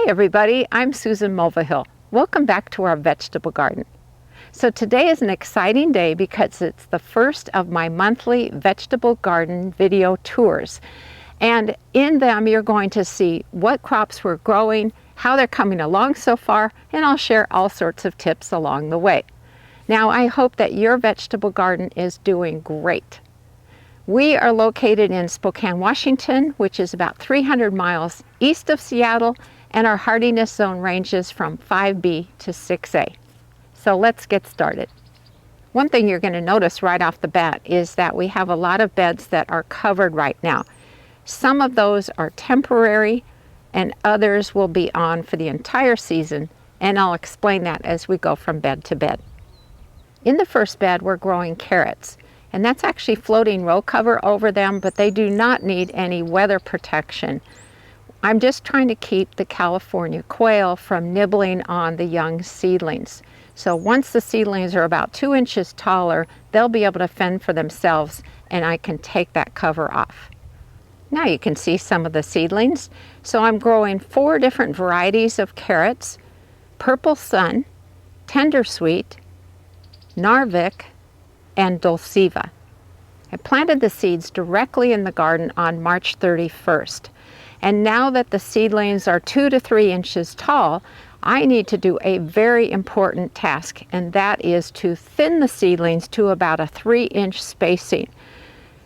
everybody, I'm Susan Mulvihill. Welcome back to our vegetable garden. So today is an exciting day because it's the first of my monthly vegetable garden video tours. And in them you're going to see what crops we're growing, how they're coming along so far, and I'll share all sorts of tips along the way. Now I hope that your vegetable garden is doing great. We are located in Spokane, Washington, which is about 300 miles east of Seattle, and our hardiness zone ranges from 5B to 6A. So let's get started. One thing you're going to notice right off the bat is that we have a lot of beds that are covered right now. Some of those are temporary and others will be on for the entire season, and I'll explain that as we go from bed to bed. In the first bed we're growing carrots, and that's actually floating row cover over them, but they do not need any weather protection. I'm just trying to keep the California quail from nibbling on the young seedlings. So once the seedlings are about 2 inches taller, they'll be able to fend for themselves and I can take that cover off. Now you can see some of the seedlings. So I'm growing 4 different varieties of carrots: Purple Sun, Tender Sweet, Narvik, and Dulciva. I planted the seeds directly in the garden on March 31st. And now that the seedlings are 2 to 3 inches tall, I need to do a very important task, and that is to thin the seedlings to about a 3-inch spacing.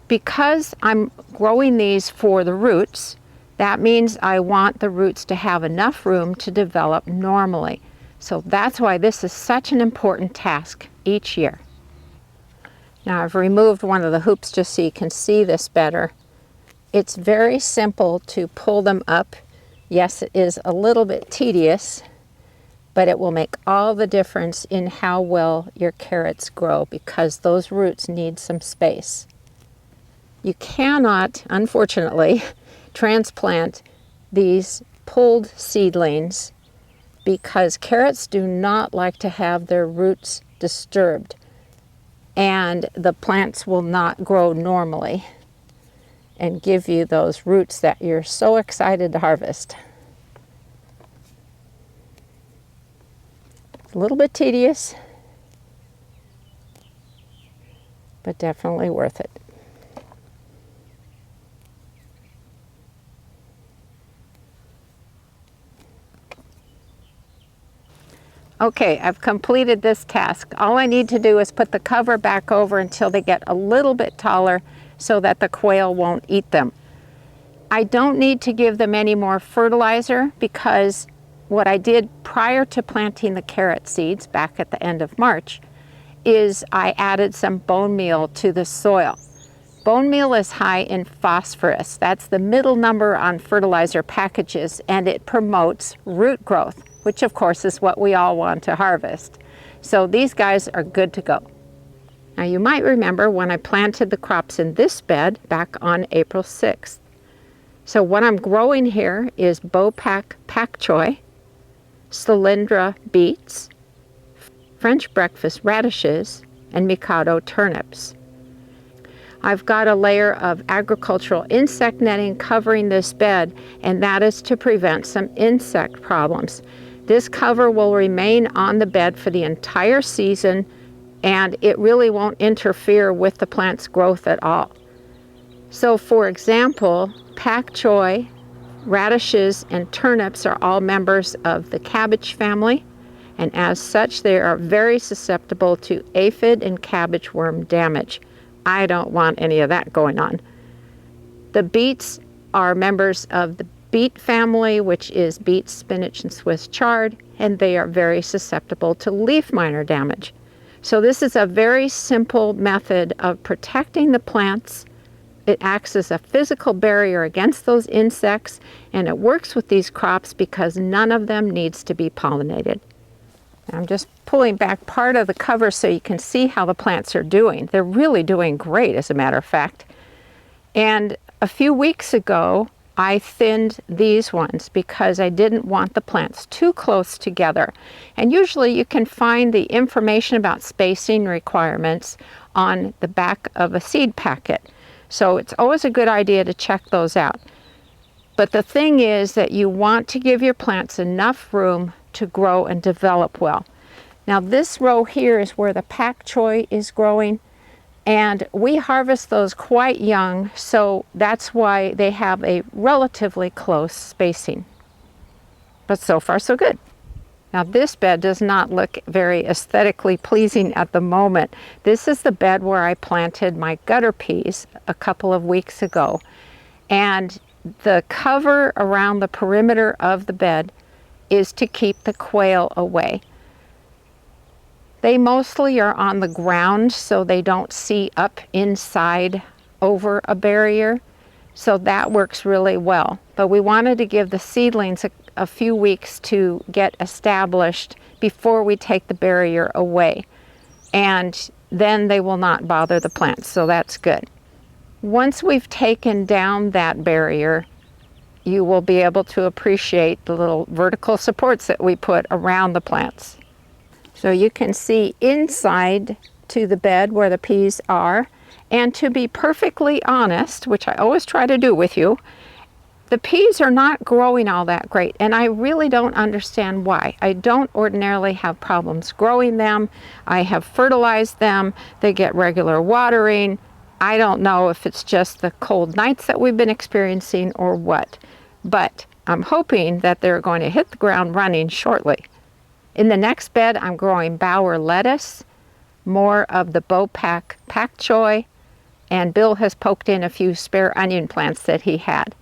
Because I'm growing these for the roots, that means I want the roots to have enough room to develop normally. So that's why this is such an important task each year. Now I've removed one of the hoops just so you can see this better. It's very simple to pull them up. Yes, it is a little bit tedious, but it will make all the difference in how well your carrots grow because those roots need some space. You cannot, unfortunately, transplant these pulled seedlings because carrots do not like to have their roots disturbed, and the plants will not grow normally and give you those roots that you're so excited to harvest. It's a little bit tedious, but definitely worth it. Okay, I've completed this task. All I need to do is put the cover back over until they get a little bit taller so that the quail won't eat them. I don't need to give them any more fertilizer because what I did prior to planting the carrot seeds back at the end of March is I added some bone meal to the soil. Bone meal is high in phosphorus. That's the middle number on fertilizer packages, and it promotes root growth, which of course is what we all want to harvest. So these guys are good to go. Now you might remember when I planted the crops in this bed back on April 6th. So what I'm growing here is Bopak pak choy, Cylindra beets, French breakfast radishes, and Mikado turnips. I've got a layer of agricultural insect netting covering this bed, and that is to prevent some insect problems. This cover will remain on the bed for the entire season, and it really won't interfere with the plant's growth at all. So for example, pak choy, radishes, and turnips are all members of the cabbage family, and as such they are very susceptible to aphid and cabbage worm damage. I don't want any of that going on. The beets are members of the beet family, which is beets, spinach, and Swiss chard, and they are very susceptible to leaf miner damage. So this is a very simple method of protecting the plants. It acts as a physical barrier against those insects, and it works with these crops because none of them needs to be pollinated. I'm just pulling back part of the cover so you can see how the plants are doing. They're really doing great, as a matter of fact. And a few weeks ago, I thinned these ones because I didn't want the plants too close together. And usually you can find the information about spacing requirements on the back of a seed packet. So it's always a good idea to check those out. But the thing is that you want to give your plants enough room to grow and develop well. Now this row here is where the pak choi is growing, and we harvest those quite young, so that's why they have a relatively close spacing. But so far so good. Now this bed does not look very aesthetically pleasing at the moment. This is the bed where I planted my gutter peas a couple of weeks ago. And the cover around the perimeter of the bed is to keep the quail away. They mostly are on the ground, so they don't see up inside over a barrier. So that works really well. But we wanted to give the seedlings a few weeks to get established before we take the barrier away. And then they will not bother the plants, so that's good. Once we've taken down that barrier, you will be able to appreciate the little vertical supports that we put around the plants. So you can see inside to the bed where the peas are. And to be perfectly honest, which I always try to do with you, the peas are not growing all that great, and I really don't understand why. I don't ordinarily have problems growing them. I have fertilized them. They get regular watering. I don't know if it's just the cold nights that we've been experiencing or what, but I'm hoping that they're going to hit the ground running shortly. In the next bed, I'm growing bower lettuce, more of the pak choi, and Bill has poked in a few spare onion plants that he had.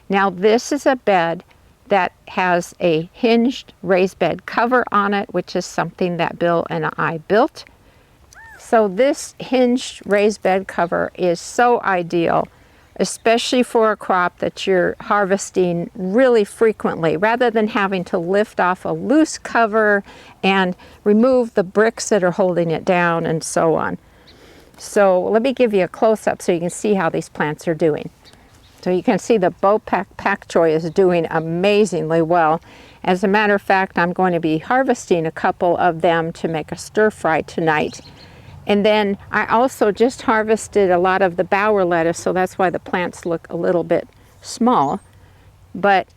Now this is a bed that has a hinged raised bed cover on it, which is something that Bill and I built. So this hinged raised bed cover is so ideal, especially for a crop that you're harvesting really frequently, rather than having to lift off a loose cover and remove the bricks that are holding it down and so on. So let me give you a close-up so you can see how these plants are doing. So you can see the pak choi is doing amazingly well. As a matter of fact, I'm going to be harvesting a couple of them to make a stir fry tonight. And then I also just harvested a lot of the bower lettuce, so that's why the plants look a little bit small. But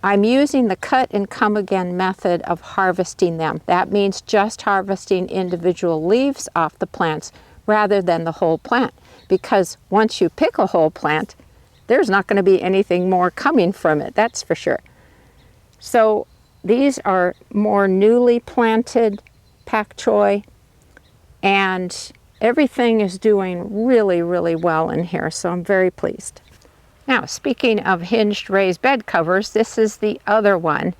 I'm using the cut and come again method of harvesting them. That means just harvesting individual leaves off the plants rather than the whole plant. Because once you pick a whole plant, there's not going to be anything more coming from it, that's for sure. So these are more newly planted pak choi, and everything is doing really, really well in here, so I'm very pleased. Now, speaking of hinged raised bed covers, this is the other one,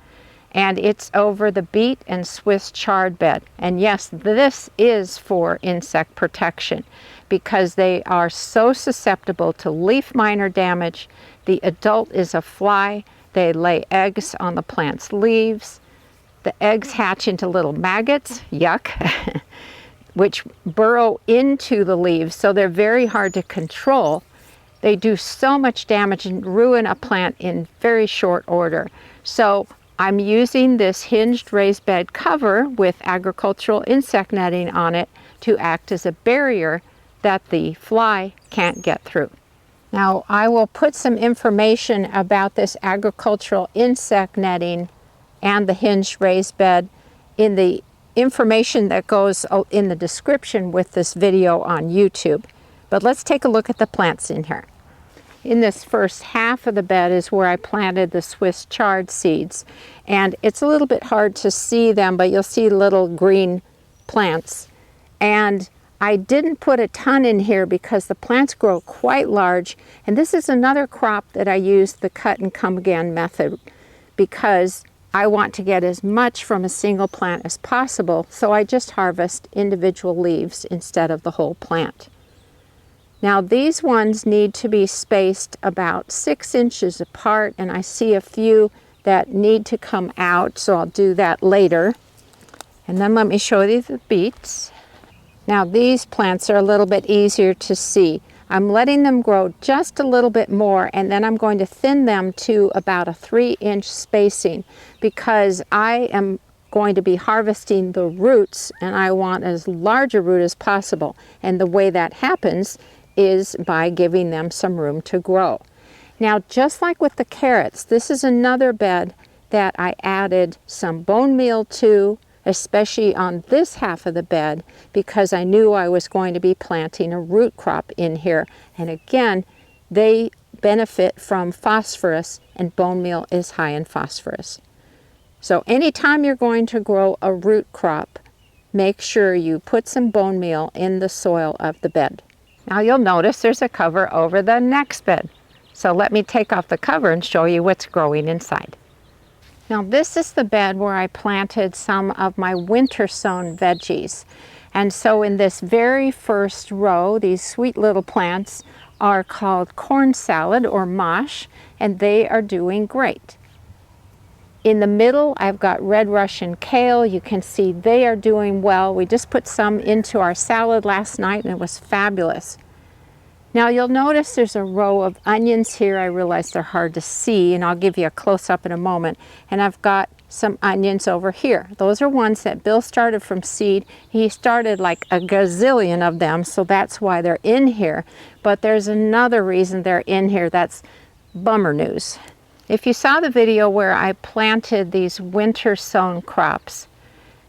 and it's over the beet and Swiss chard bed. And yes, this is for insect protection because they are so susceptible to leaf miner damage. The adult is a fly. They lay eggs on the plant's leaves. The eggs hatch into little maggots, yuck, which burrow into the leaves, so they're very hard to control. They do so much damage and ruin a plant in very short order. So I'm using this hinged raised bed cover with agricultural insect netting on it to act as a barrier that the fly can't get through. Now I will put some information about this agricultural insect netting and the hinged raised bed in the information that goes in the description with this video on YouTube. But let's take a look at the plants in here. In this first half of the bed is where I planted the Swiss chard seeds. And it's a little bit hard to see them, but you'll see little green plants. And I didn't put a ton in here because the plants grow quite large. And this is another crop that I use the cut and come again method because I want to get as much from a single plant as possible. So I just harvest individual leaves instead of the whole plant. Now these ones need to be spaced about 6 inches apart, and I see a few that need to come out, so I'll do that later. And then let me show you the beets. Now these plants are a little bit easier to see. I'm letting them grow just a little bit more, and then I'm going to thin them to about a 3-inch spacing because I am going to be harvesting the roots, and I want as large a root as possible. And the way that happens is by giving them some room to grow. Now, just like with the carrots, this is another bed that I added some bone meal to, especially on this half of the bed, because I knew I was going to be planting a root crop in here. And again, they benefit from phosphorus, and bone meal is high in phosphorus. So anytime you're going to grow a root crop, make sure you put some bone meal in the soil of the bed. Now you'll notice there's a cover over the next bed. So let me take off the cover and show you what's growing inside. Now this is the bed where I planted some of my winter sown veggies. And so in this very first row, these sweet little plants are called corn salad or mosh, and they are doing great. In the middle, I've got red Russian kale. You can see they are doing well. We just put some into our salad last night and it was fabulous. Now you'll notice there's a row of onions here. I realize they're hard to see, and I'll give you a close-up in a moment. And I've got some onions over here. Those are ones that Bill started from seed. He started like a gazillion of them, so that's why they're in here. But there's another reason they're in here that's bummer news. If you saw the video where I planted these winter sown crops,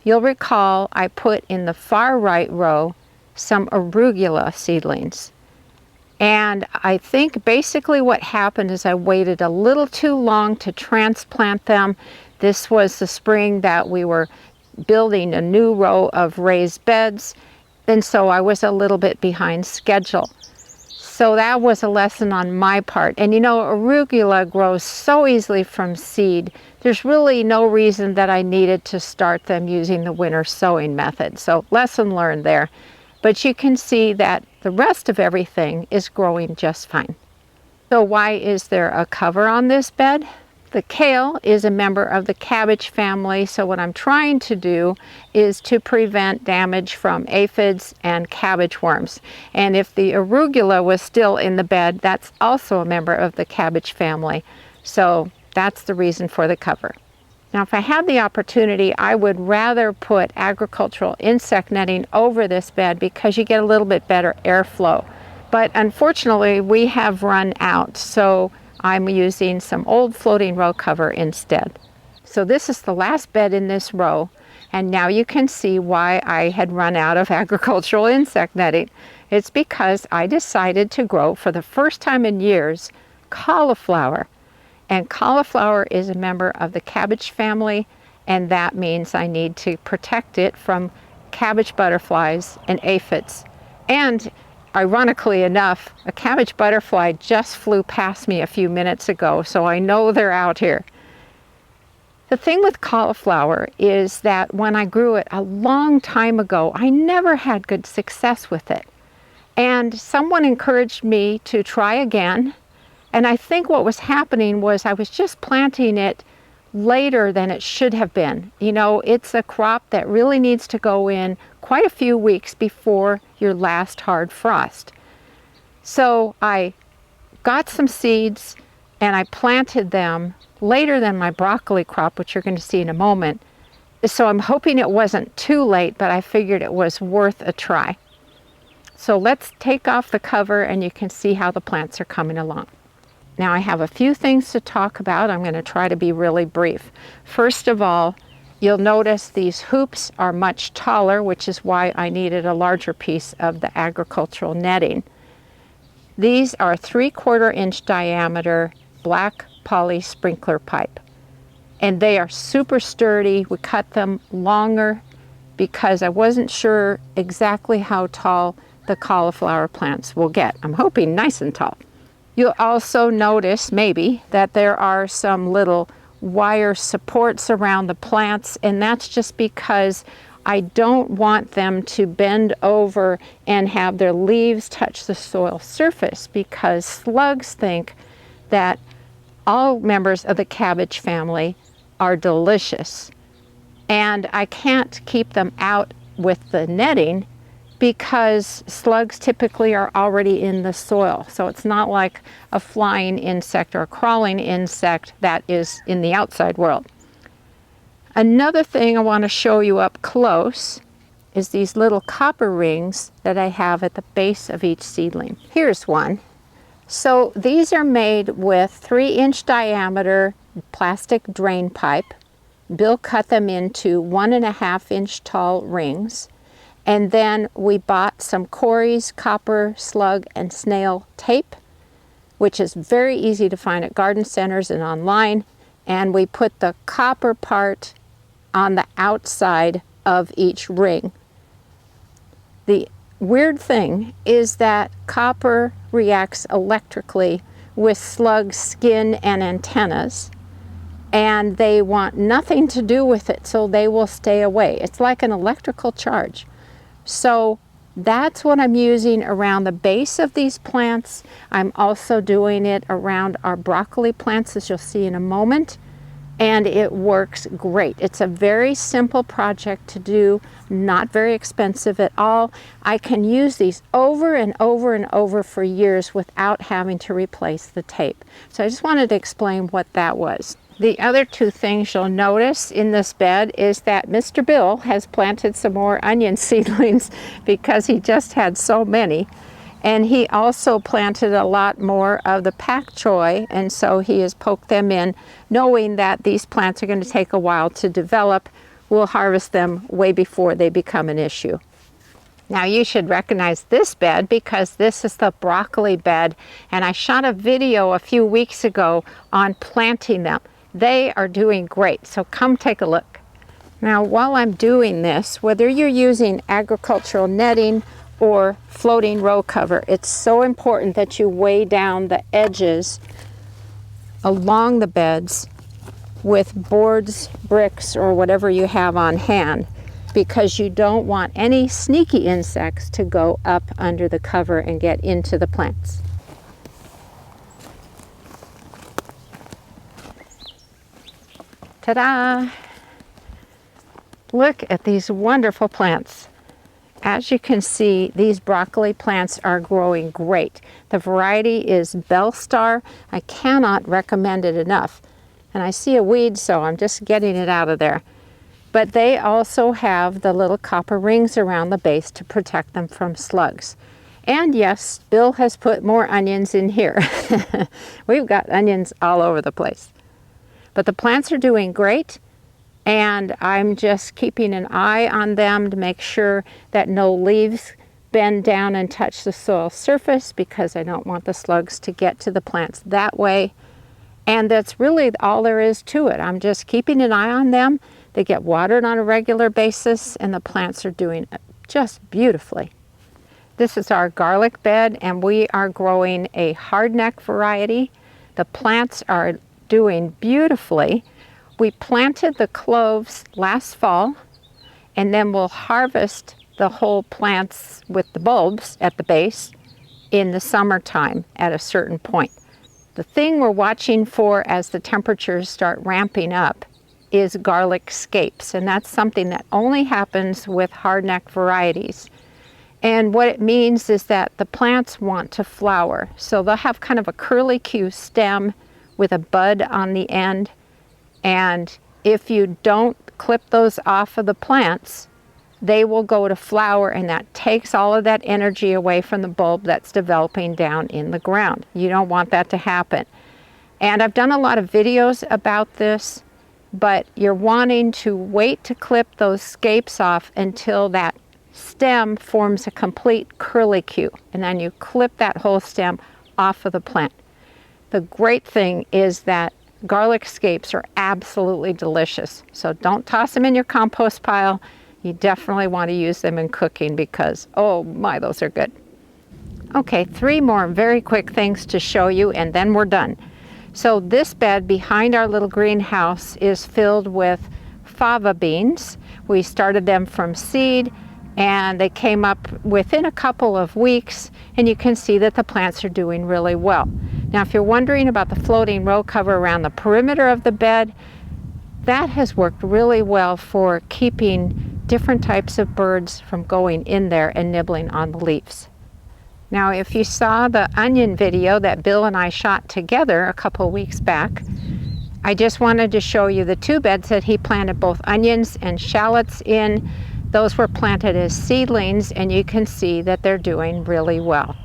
you'll recall I put in the far right row some arugula seedlings. And I think basically what happened is I waited a little too long to transplant them. This was the spring that we were building a new row of raised beds, and so I was a little bit behind schedule. So that was a lesson on my part. And you know, arugula grows so easily from seed. There's really no reason that I needed to start them using the winter sowing method. So lesson learned there. But you can see that the rest of everything is growing just fine. So why is there a cover on this bed? The kale is a member of the cabbage family, so what I'm trying to do is to prevent damage from aphids and cabbage worms. And if the arugula was still in the bed, that's also a member of the cabbage family. So that's the reason for the cover. Now, if I had the opportunity, I would rather put agricultural insect netting over this bed because you get a little bit better airflow. But unfortunately, we have run out, so I'm using some old floating row cover instead. So this is the last bed in this row, and now you can see why I had run out of agricultural insect netting. It's because I decided to grow, for the first time in years, cauliflower. And cauliflower is a member of the cabbage family, and that means I need to protect it from cabbage butterflies and aphids. And ironically enough, a cabbage butterfly just flew past me a few minutes ago, so I know they're out here. The thing with cauliflower is that when I grew it a long time ago, I never had good success with it. And someone encouraged me to try again. And I think what was happening was I was just planting it later than it should have been. You know, it's a crop that really needs to go in quite a few weeks before your last hard frost. So I got some seeds and I planted them later than my broccoli crop, which you're going to see in a moment. So I'm hoping it wasn't too late, but I figured it was worth a try. So let's take off the cover and you can see how the plants are coming along. Now I have a few things to talk about. I'm going to try to be really brief. First of all, you'll notice these hoops are much taller, which is why I needed a larger piece of the agricultural netting. These are 3/4 inch diameter black poly sprinkler pipe. And they are super sturdy. We cut them longer because I wasn't sure exactly how tall the cauliflower plants will get. I'm hoping nice and tall. You'll also notice, maybe, that there are some little wire supports around the plants, and that's just because I don't want them to bend over and have their leaves touch the soil surface, because slugs think that all members of the cabbage family are delicious. And I can't keep them out with the netting because slugs typically are already in the soil. So it's not like a flying insect or a crawling insect that is in the outside world. Another thing I want to show you up close is these little copper rings that I have at the base of each seedling. Here's one. So these are made with 3-inch diameter plastic drain pipe. Bill cut them into 1.5-inch tall rings. And then we bought some Corey's copper slug and snail tape, which is very easy to find at garden centers and online. And we put the copper part on the outside of each ring. The weird thing is that copper reacts electrically with slug skin and antennas, and they want nothing to do with it, so they will stay away. It's like an electrical charge. So that's what I'm using around the base of these plants. I'm also doing it around our broccoli plants, as you'll see in a moment. And it works great. It's a very simple project to do, not very expensive at all. I can use these over and over and over for years without having to replace the tape. So I just wanted to explain what that was. The other two things you'll notice in this bed is that Mr. Bill has planted some more onion seedlings because he just had so many. And he also planted a lot more of the pak choi, and so he has poked them in, knowing that these plants are going to take a while to develop. We'll harvest them way before they become an issue. Now you should recognize this bed because this is the broccoli bed, and I shot a video a few weeks ago on planting them. They are doing great, so come take a look. Now while I'm doing this, whether you're using agricultural netting or floating row cover, it's so important that you weigh down the edges along the beds with boards, bricks, or whatever you have on hand, because you don't want any sneaky insects to go up under the cover and get into the plants. Ta-da! Look at these wonderful plants. As you can see, these broccoli plants are growing great. The variety is Bell Star. I cannot recommend it enough. And I see a weed, so I'm just getting it out of there. But they also have the little copper rings around the base to protect them from slugs. And yes, Bill has put more onions in here. We've got onions all over the place. But the plants are doing great. And I'm just keeping an eye on them to make sure that no leaves bend down and touch the soil surface, because I don't want the slugs to get to the plants that way. And that's really all there is to it. I'm just keeping an eye on them. They get watered on a regular basis, and the plants are doing just beautifully. This is our garlic bed, and we are growing a hardneck variety. The plants are doing beautifully. We planted the cloves last fall, and then we'll harvest the whole plants with the bulbs at the base in the summertime at a certain point. The thing we're watching for as the temperatures start ramping up is garlic scapes, and that's something that only happens with hardneck varieties. And what it means is that the plants want to flower, so they'll have kind of a curlicue stem with a bud on the end. And if you don't clip those off of the plants, they will go to flower, and that takes all of that energy away from the bulb that's developing down in the ground. You don't want that to happen. And I've done a lot of videos about this, but you're wanting to wait to clip those scapes off until that stem forms a complete curlicue, and then you clip that whole stem off of the plant. The great thing is that garlic scapes are absolutely delicious, so don't toss them in your compost pile. You definitely want to use them in cooking because, oh my, those are good. Okay, 3 more very quick things to show you, and then we're done. So this bed behind our little greenhouse is filled with fava beans. We started them from seed, and they came up within a couple of weeks, and you can see that the plants are doing really well. Now, if you're wondering about the floating row cover around the perimeter of the bed, that has worked really well for keeping different types of birds from going in there and nibbling on the leaves. Now, if you saw the onion video that Bill and I shot together a couple weeks back, I just wanted to show you the 2 beds that he planted both onions and shallots in. Those were planted as seedlings, and you can see that they're doing really well.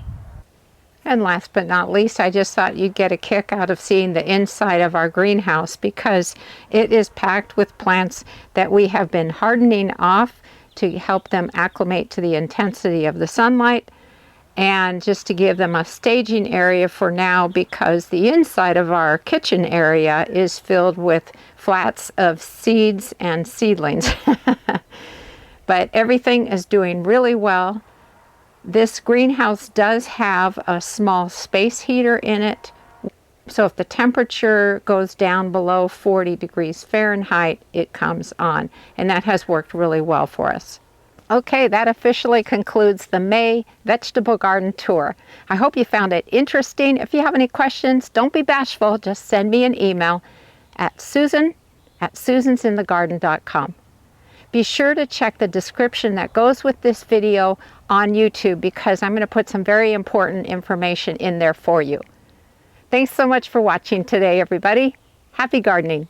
And last but not least, I just thought you'd get a kick out of seeing the inside of our greenhouse because it is packed with plants that we have been hardening off to help them acclimate to the intensity of the sunlight, and just to give them a staging area for now, because the inside of our kitchen area is filled with flats of seeds and seedlings. But everything is doing really well. This greenhouse does have a small space heater in it, so if the temperature goes down below 40 degrees Fahrenheit, it comes on, and that has worked really well for us. Okay, that officially concludes the May vegetable garden tour. I hope you found it interesting. If you have any questions, don't be bashful. Just send me an email at susan@susansinthegarden.com. Be sure to check the description that goes with this video on YouTube, because I'm going to put some very important information in there for you. Thanks so much for watching today, everybody. Happy gardening.